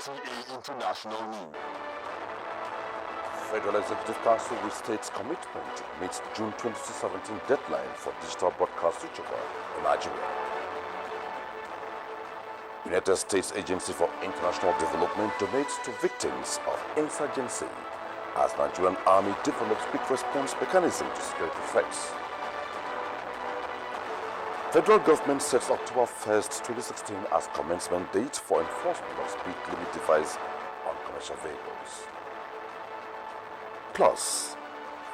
NTA International News. Federal Executive Council restates commitment to meet June 2017 deadline for digital broadcast switchover in Nigeria. United States Agency for International Development donates to victims of insurgency as Nigerian Army develops quick response mechanism to security threats. Federal government sets October 1st, 2016 as commencement date for enforcement of speed limit device on commercial vehicles. Plus,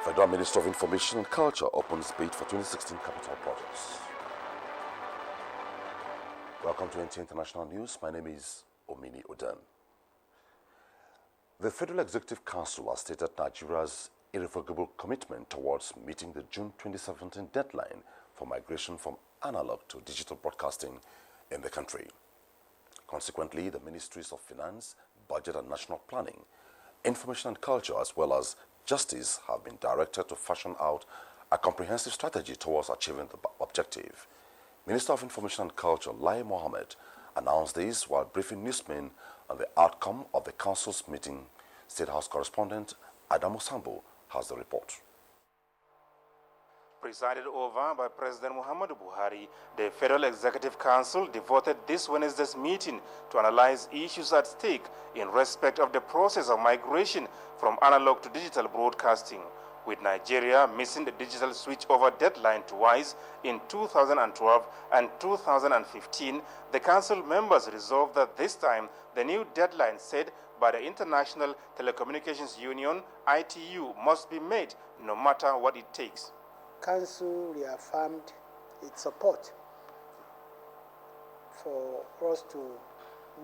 Federal Ministry of Information and Culture opens bid for 2016 capital projects. Welcome to NTA International News. My name is Omini Odan. The Federal Executive Council has stated Nigeria's irrevocable commitment towards meeting the June 2017 deadline for migration from analog to digital broadcasting in the country. Consequently, the Ministries of Finance, Budget and National Planning, Information and Culture, as well as Justice have been directed to fashion out a comprehensive strategy towards achieving the objective. Minister of Information and Culture, Lai Mohammed, announced this while briefing newsmen on the outcome of the Council's meeting. State House correspondent Adamu Sambo has the report. Presided over by President Muhammadu Buhari, the Federal Executive Council devoted this Wednesday's meeting to analyze issues at stake in respect of the process of migration from analog to digital broadcasting. With Nigeria missing the digital switchover deadline twice in 2012 and 2015, the Council members resolved that this time the new deadline set by the International Telecommunications Union, ITU, must be met no matter what it takes. Council reaffirmed its support for us to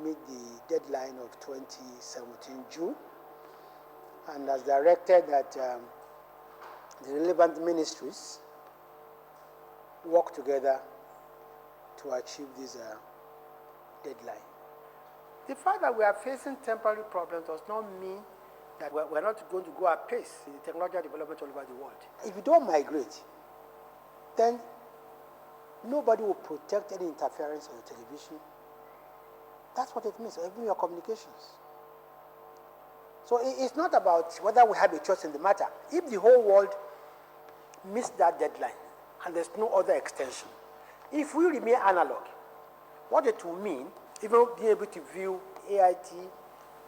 meet the deadline of 2017 June, and has directed that the relevant ministries work together to achieve this deadline. The fact that we are facing temporary problems does not mean that we're not going to go at pace in the technological development all over the world. If you don't migrate, then nobody will protect any interference on your television. That's what it means, or even your communications. So it's not about whether we have a choice in the matter. If the whole world missed that deadline and there's no other extension, if we remain analog, what it will mean, even being able to view AIT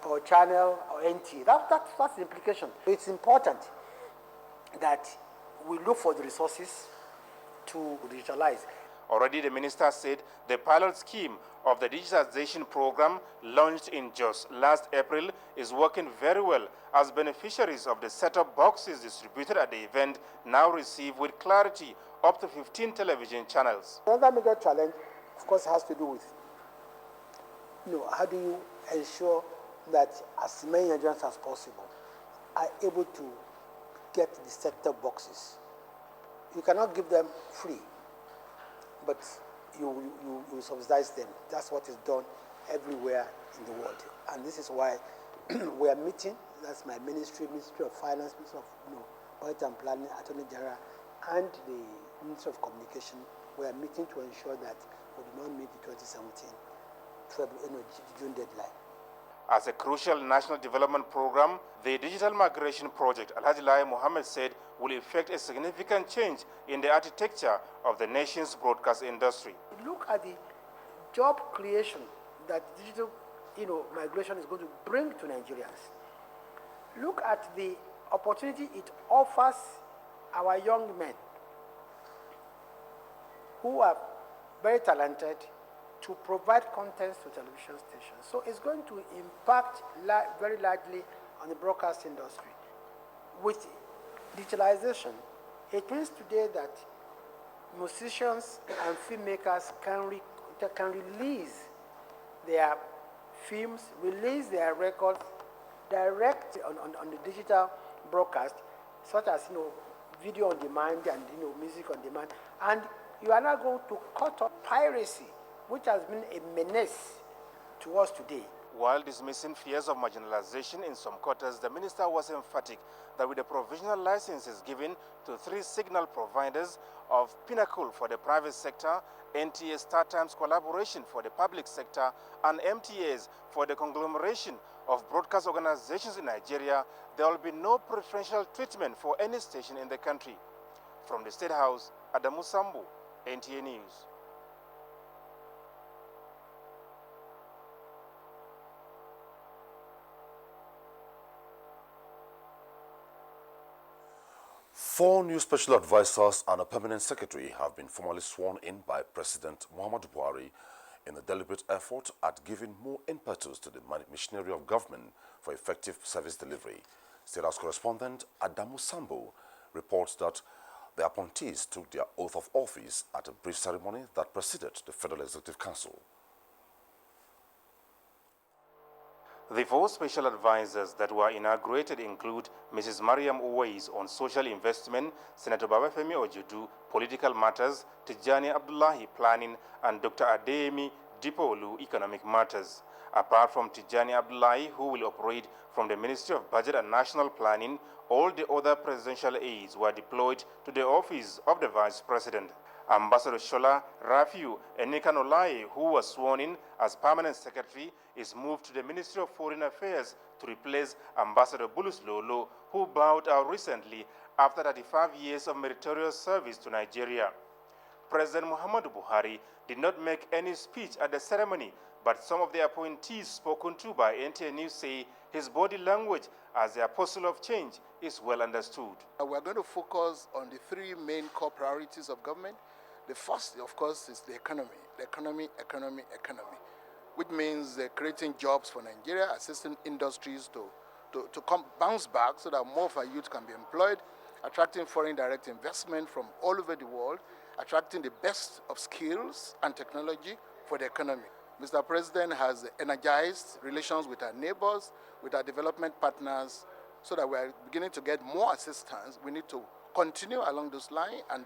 or channel or NTA, that's the implication. It's important that we look for the resources to digitalize. Already the minister said the pilot scheme of the digitization program launched in Jos last April is working very well, as beneficiaries of the set-top boxes distributed at the event now receive with clarity up to 15 television channels. Another major challenge, of course, has to do with how do you ensure that as many Nigerians as possible are able to get the set-top boxes. You cannot give them free, but you subsidize them. That's what is done everywhere in the world. And this is why we are meeting, that's my ministry, Ministry of Finance, Ministry of Budget and Planning, Attorney General, and the Ministry of Communication. We are meeting to ensure that we do not meet the 2017 June deadline. As a crucial national development program, the digital migration project, Alhaji Lai Mohammed said, will effect a significant change in the architecture of the nation's broadcast industry. Look at the job creation that digital migration is going to bring to Nigerians. Look at the opportunity it offers our young men who are very talented to provide content to television stations. So it's going to impact very largely on the broadcast industry. With digitalization, it means today that musicians and filmmakers can release their films, release their records direct on the digital broadcast, such as video on demand and music on demand. And you are now going to cut off piracy, which has been a menace to us today. While dismissing fears of marginalization in some quarters, the minister was emphatic that with the provisional licenses given to 3 signal providers of pinnacle for the private sector, NTA StarTimes collaboration for the public sector, and MTAs for the conglomeration of broadcast organizations in Nigeria, there will be no preferential treatment for any station in the country. From the State House, Adamu Sambu, NTA News. Four new special advisors and a permanent secretary have been formally sworn in by President Muhammadu Buhari in a deliberate effort at giving more impetus to the machinery of government for effective service delivery. State House correspondent Adamu Sambo reports that the appointees took their oath of office at a brief ceremony that preceded the Federal Executive Council. The four special advisors that were inaugurated include Mrs. Mariam Uwais on social investment, Senator Babafemi Ojudu, political matters, Tijani Abdullahi, planning, and Dr. Adeyemi Dipolu, economic matters. Apart from Tijani Abdullahi, who will operate from the Ministry of Budget and National Planning, all the other presidential aides were deployed to the office of the Vice President. Ambassador Shola Rafiu Enikanolaye, who was sworn in as permanent secretary, is moved to the Ministry of Foreign Affairs to replace Ambassador Bulus Lolo, who bowed out recently after 35 years of meritorious service to Nigeria. President Muhammadu Buhari did not make any speech at the ceremony, but some of the appointees spoken to by NTA News say his body language as the apostle of change is well understood. We're going to focus on the three main core priorities of government. The first, of course, is the economy, which means creating jobs for Nigeria, assisting industries to bounce back so that more of our youth can be employed, attracting foreign direct investment from all over the world, attracting the best of skills and technology for the economy. Mr. President has energized relations with our neighbors, with our development partners, so that we are beginning to get more assistance. We need to continue along this line and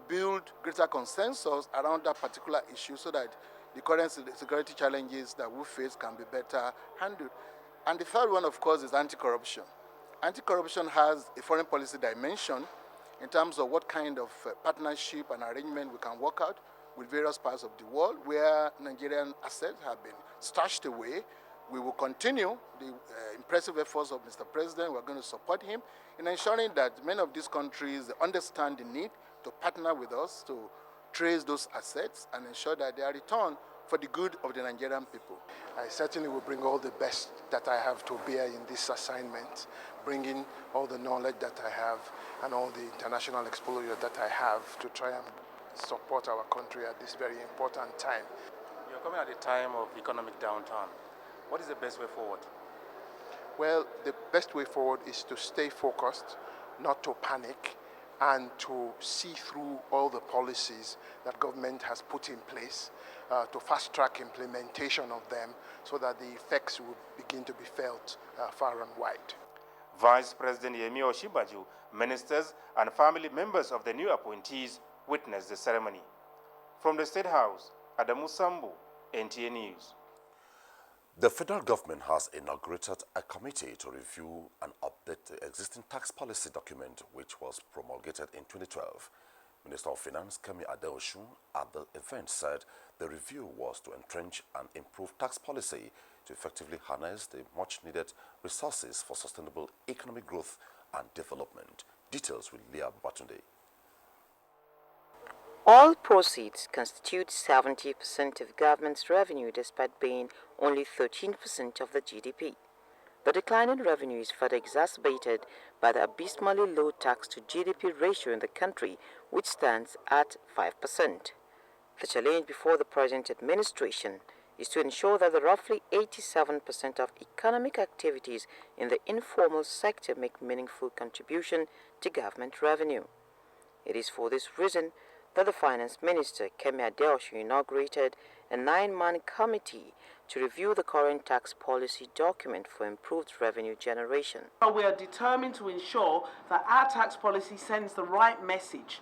build greater consensus around that particular issue so that the current security challenges that we face can be better handled. And the third one, of course, is anti-corruption. Anti-corruption has a foreign policy dimension in terms of what kind of partnership and arrangement we can work out with various parts of the world where Nigerian assets have been stashed away. We will continue the impressive efforts of Mr. President. We're going to support him in ensuring that many of these countries understand the need to partner with us to trace those assets and ensure that they are returned for the good of the Nigerian people. I certainly will bring all the best that I have to bear in this assignment, bringing all the knowledge that I have and all the international exposure that I have to try and support our country at this very important time. You're coming at a time of economic downturn. What is the best way forward? Well, the best way forward is to stay focused, not to panic, and to see through all the policies that government has put in place, to fast-track implementation of them so that the effects will begin to be felt far and wide. Vice President Yemi Oshibaju, ministers and family members of the new appointees witnessed the ceremony. From the State House, Adamu Sambu, NTA News. The federal government has inaugurated a committee to review and update the existing tax policy document, which was promulgated in 2012. Minister of Finance Kemi Adeosun at the event said the review was to entrench and improve tax policy to effectively harness the much-needed resources for sustainable economic growth and development. Details with Leah Batunde. All proceeds constitute 70% of government's revenue despite being only 13% of the GDP. The decline in revenue is further exacerbated by the abysmally low tax to GDP ratio in the country, which stands at 5%. The challenge before the present administration is to ensure that the roughly 87% of economic activities in the informal sector make meaningful contribution to government revenue. It is for this reason that the Finance Minister, Kemi Adeosun, inaugurated a 9-man committee to review the current tax policy document for improved revenue generation. We are determined to ensure that our tax policy sends the right message,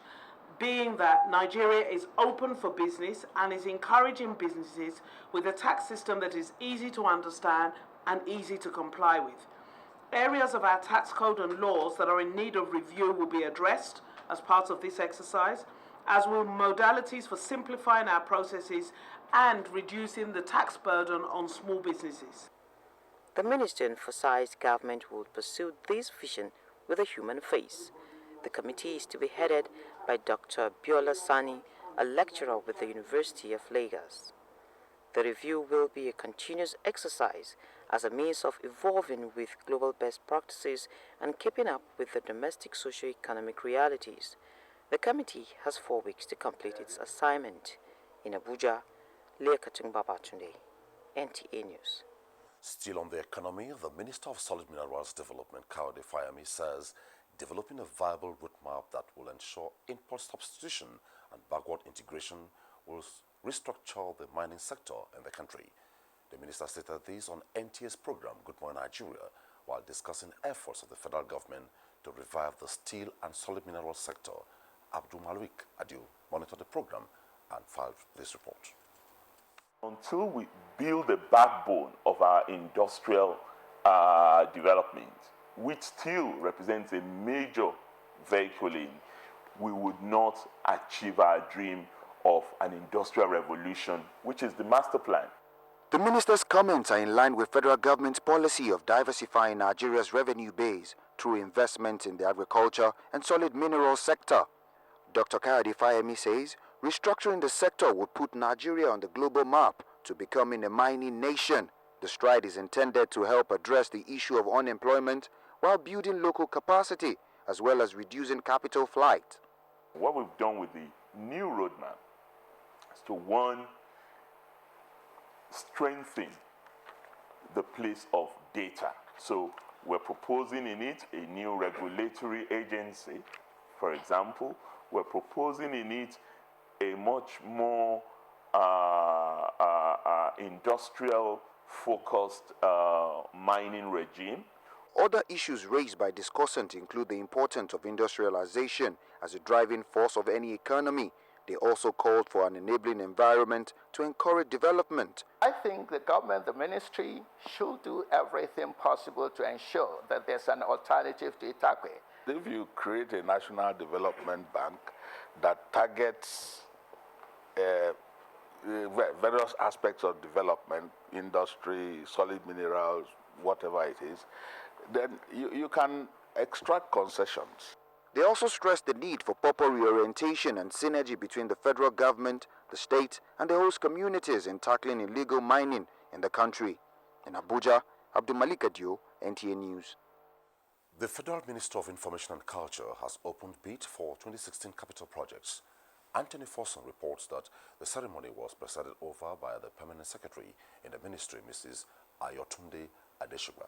being that Nigeria is open for business and is encouraging businesses with a tax system that is easy to understand and easy to comply with. Areas of our tax code and laws that are in need of review will be addressed as part of this exercise, as will modalities for simplifying our processes and reducing the tax burden on small businesses. The minister emphasized government would pursue this vision with a human face. The committee is to be headed by Dr. Biola Sani, a lecturer with the University of Lagos. The review will be a continuous exercise as a means of evolving with global best practices and keeping up with the domestic socio-economic realities. The committee has 4 weeks to complete its assignment. In Abuja, Leakatung Babatunde, NTA News. Still on the economy, the Minister of Solid Minerals Development, Kayode Fayemi, says developing a viable roadmap that will ensure import substitution and backward integration will restructure the mining sector in the country. The minister stated this on NTA's program Good Morning Nigeria while discussing efforts of the federal government to revive the steel and solid mineral sector. Abdul Malik Adiu monitored the program and filed this report. Until we build the backbone of our industrial development, which still represents a major vehicle, we would not achieve our dream of an industrial revolution, which is the master plan. The minister's comments are in line with federal government's policy of diversifying Nigeria's revenue base through investment in the agriculture and solid minerals sector. Dr. Kayode Fayemi says restructuring the sector would put Nigeria on the global map to becoming a mining nation. The stride is intended to help address the issue of unemployment while building local capacity as well as reducing capital flight. What we've done with the new roadmap is to, one, strengthen the place of data. So we're proposing in it a new regulatory agency, for example. We're proposing in it a much more industrial-focused mining regime. Other issues raised by discussants include the importance of industrialization as a driving force of any economy. They also called for an enabling environment to encourage development. I think the government, the ministry, should do everything possible to ensure that there's an alternative to Itakwe. If you create a national development bank that targets various aspects of development, industry, solid minerals, whatever it is, then you can extract concessions. They also stressed the need for proper reorientation and synergy between the federal government, the state, and the host communities in tackling illegal mining in the country. In Abuja, Abdul Malik Adio, NTA News. The Federal Minister of Information and Culture has opened bid for 2016 capital projects. Anthony Forson reports that the ceremony was presided over by the Permanent Secretary in the Ministry, Mrs. Ayotunde Adeshugba.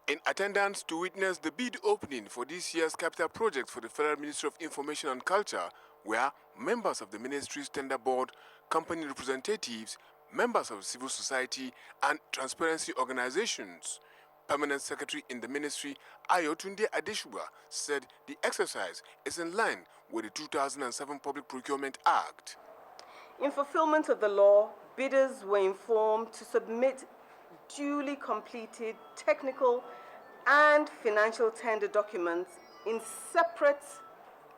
In attendance to witness the bid opening for this year's capital projects for the Federal Ministry of Information and Culture were members of the Ministry's Tender Board, company representatives, members of civil society and transparency organizations. Permanent Secretary in the Ministry, Ayotunde Adeshugba, said the exercise is in line with the 2007 Public Procurement Act. In fulfillment of the law, bidders were informed to submit duly completed technical and financial tender documents in separate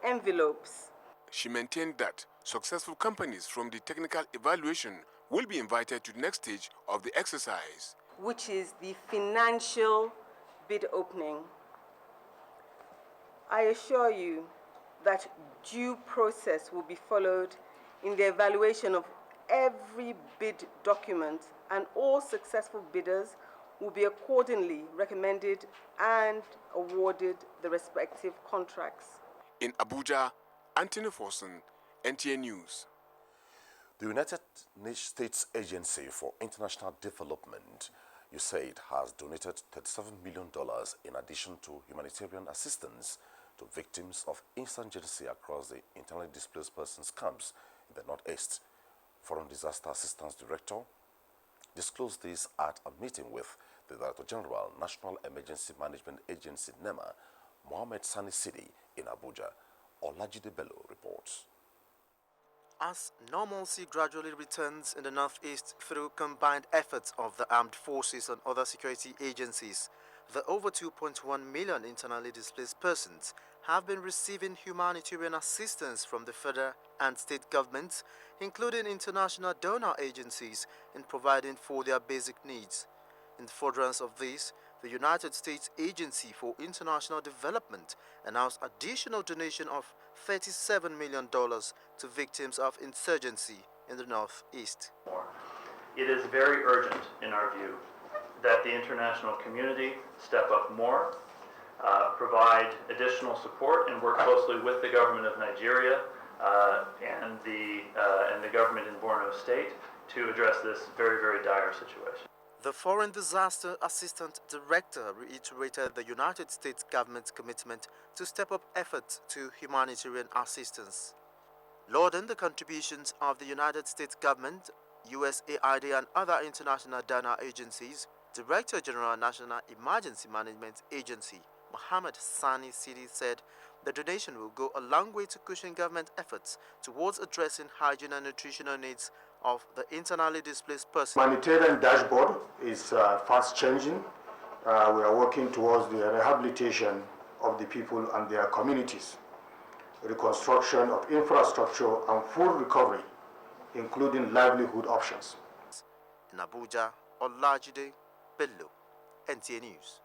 envelopes. She maintained that successful companies from the technical evaluation will be invited to the next stage of the exercise, which is the financial bid opening. I assure you that due process will be followed in the evaluation of every bid document, and all successful bidders will be accordingly recommended and awarded the respective contracts. In Abuja, Anthony Forson, NTA News. The United States Agency for International Development, USAID, has donated $37 million in addition to humanitarian assistance to victims of insurgency across the internally displaced persons camps in the Northeast. Foreign Disaster Assistance Director disclosed this at a meeting with the Director General, National Emergency Management Agency, NEMA, Mohammed Sani Sidi, in Abuja. Olajide Bello reports. As normalcy gradually returns in the Northeast through combined efforts of the armed forces and other security agencies, the over 2.1 million internally displaced persons have been receiving humanitarian assistance from the federal and state governments, including international donor agencies, in providing for their basic needs. In furtherance of this, the United States Agency for International Development announced additional donation of $37 million to victims of insurgency in the Northeast. It is very urgent, in our view, that the international community step up more, provide additional support, and work closely with the government of Nigeria and the government in Borno State to address this very, very dire situation. The Foreign Disaster Assistant Director reiterated the United States government's commitment to step up efforts to humanitarian assistance. Lauding the contributions of the United States government, USAID and other international donor agencies, Director General National Emergency Management Agency, Mohammed Sani Sidi, said the donation will go a long way to cushion government efforts towards addressing hygiene and nutritional needs of the internally displaced persons. Humanitarian dashboard is fast changing. We are working towards the rehabilitation of the people and their communities, reconstruction of infrastructure and full recovery, including livelihood options. In Abuja, Olajide Bello, NTA News.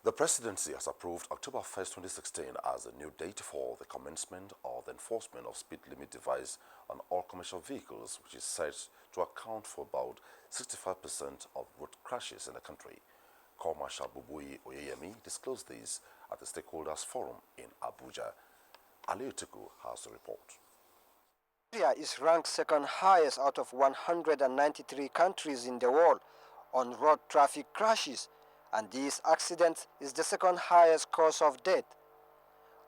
The presidency has approved October 1st, 2016 as a new date for the commencement of the enforcement of speed limit device on all commercial vehicles, which is said to account for about 65% of road crashes in the country. Corps Marshal Bubuyi Oyeyemi disclosed this at the Stakeholders Forum in Abuja. Ali Utuku has the report. Nigeria is ranked second highest out of 193 countries in the world on road traffic crashes, and this accident is the second highest cause of death.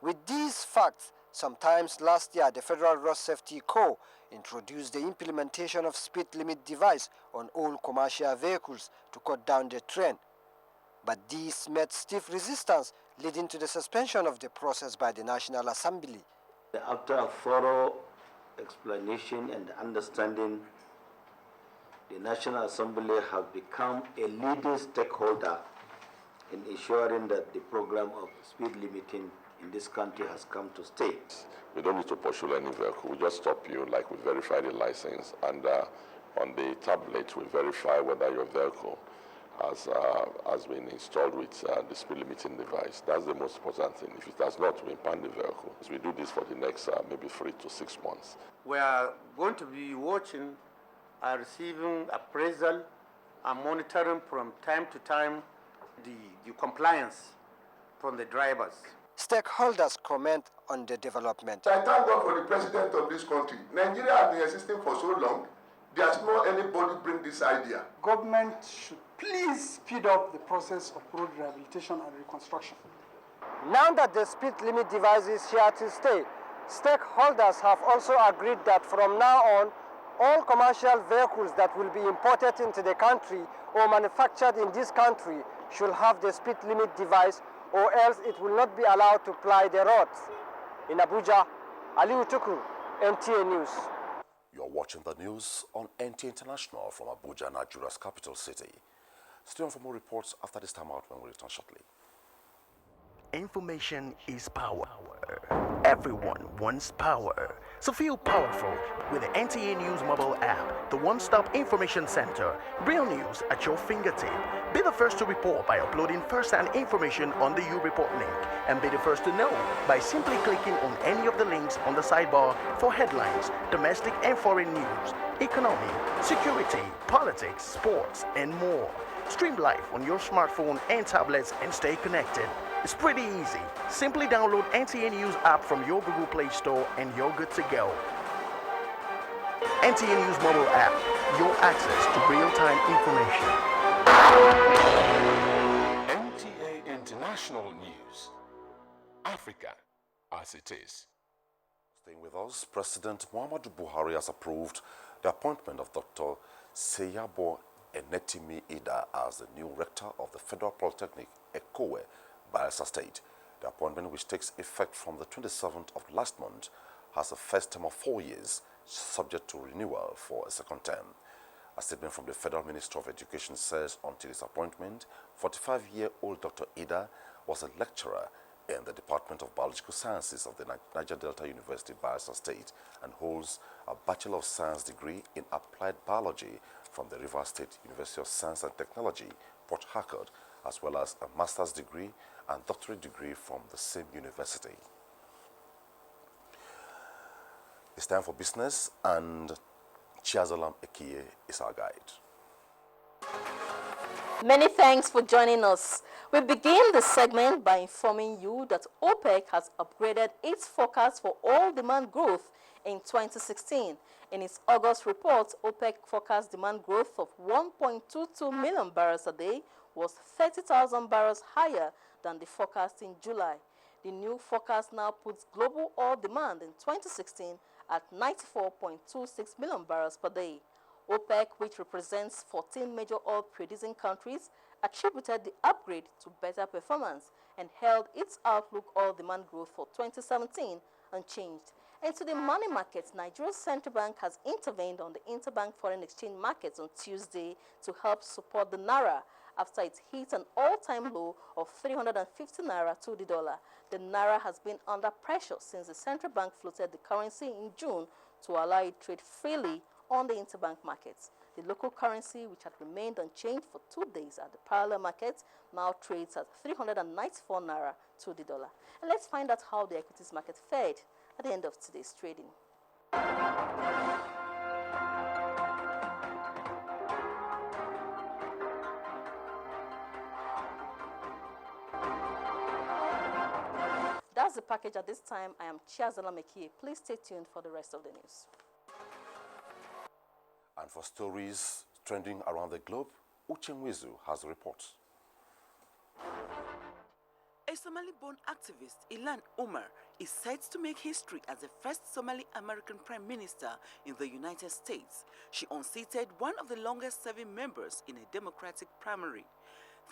With these facts, sometimes last year the Federal Road Safety Corps introduced the implementation of speed limit device on all commercial vehicles to cut down the trend. But this met stiff resistance, leading to the suspension of the process by the National Assembly. After a thorough explanation and understanding, the National Assembly have become a leading stakeholder in ensuring that the program of speed limiting in this country has come to stay. We don't need to pursue any vehicle. We just stop you, like we verify the license, and on the tablet we verify whether your vehicle has been installed with the speed limiting device. That's the most important thing. If it does not, we impound the vehicle. So we do this for the next maybe 3 to 6 months. We are going to be watching, receiving appraisal and monitoring from time to time the compliance from the drivers. Stakeholders comment on the development. I thank God for the president of this country. Nigeria has been existing for so long. There's no anybody bring this idea. Government should please speed up the process of road rehabilitation and reconstruction. Now that the speed limit device is here to stay, stakeholders have also agreed that from now on, all commercial vehicles that will be imported into the country or manufactured in this country should have the speed limit device, or else it will not be allowed to ply the roads. In Abuja, Ali Utuku, NTA News. You're watching the news on NTA International from Abuja, Nigeria's capital city. Stay on for more reports after this time out when we return shortly. Information is power. Everyone wants power. So feel powerful with the NTA News mobile app, the one-stop information center. Real news at your fingertip. Be the first to report by uploading first-hand information on the U-Report link, and be the first to know by simply clicking on any of the links on the sidebar for headlines, domestic and foreign news, economy, security, politics, sports, and more. Stream live on your smartphone and tablets and stay connected. It's pretty easy. Simply download NTA News app from your Google Play Store and you're good to go. NTA News mobile app, your access to real-time information. NTA International News. Africa as it is. Staying with us, President Muhammadu Buhari has approved the appointment of Dr. Seyabo Enetimi Ida as the new rector of the Federal Polytechnic, Ekowe, Bayelsa State. The appointment, which takes effect from the 27th of last month, has a first term of 4 years, subject to renewal for a second term. A statement from the Federal Ministry of Education says until his appointment, 45-year-old Dr. Ida was a lecturer in the Department of Biological Sciences of the Niger Delta University, Bayelsa State, and holds a Bachelor of Science degree in Applied Biology from the Rivers State University of Science and Technology, Port Harcourt, as well as a master's degree and doctorate degree from the same university. It's time for business, and Chiazalam Ekie is our guide. Many thanks for joining us. We begin the segment by informing you that OPEC has upgraded its forecast for oil demand growth in 2016. In its August report, OPEC forecast demand growth of 1.22 million barrels a day was 30,000 barrels higher than the forecast in July. The new forecast now puts global oil demand in 2016 at 94.26 million barrels per day. OPEC, which represents 14 major oil-producing countries, attributed the upgrade to better performance and held its outlook oil demand growth for 2017 unchanged. And to the money markets, Nigeria's central bank has intervened on the interbank foreign exchange markets on Tuesday to help support the naira after it hit an all-time low of 350 naira to the dollar. The naira has been under pressure since the central bank floated the currency in June to allow it trade freely on the interbank markets. The local currency, which had remained unchanged for 2 days at the parallel market, now trades at 394 naira to the dollar. And let's find out how the equities market fared at the end of today's trading. That's the package at this time. I am Chiazalam Ekie. Please stay tuned for the rest of the news. And for stories trending around the globe, Uchenwezu has a report. A Somali-born activist, Ilan Omar, is set to make history as the first Somali-American Prime Minister in the United States. She unseated one of the longest-serving members in a Democratic primary.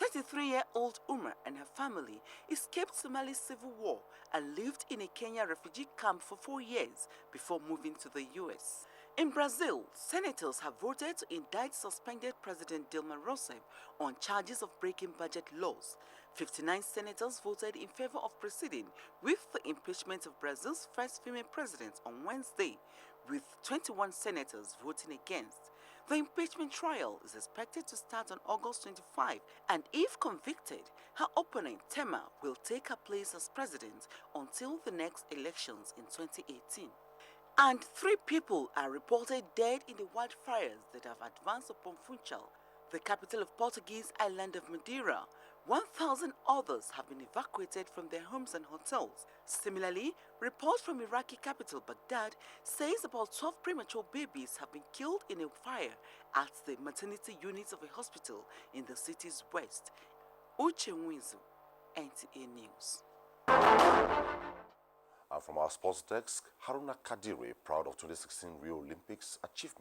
33-year-old Umar and her family escaped Somali's civil war and lived in a Kenya refugee camp for 4 years before moving to the U.S. In Brazil, senators have voted to indict suspended President Dilma Rousseff on charges of breaking budget laws. 59 senators voted in favor of proceeding with the impeachment of Brazil's first female president on Wednesday, with 21 senators voting against. The impeachment trial is expected to start on August 25, and if convicted, her opponent, Temer, will take her place as president until the next elections in 2018. And 3 people are reported dead in the wildfires that have advanced upon Funchal, the capital of Portuguese island of Madeira. 1,000 others have been evacuated from their homes and hotels. Similarly, reports from Iraqi capital Baghdad says about 12 premature babies have been killed in a fire at the maternity unit of a hospital in the city's west. Uchenwezu, NTA News. And from our sports desk, Haruna Kadiri, proud of 2016 Rio Olympics achievement.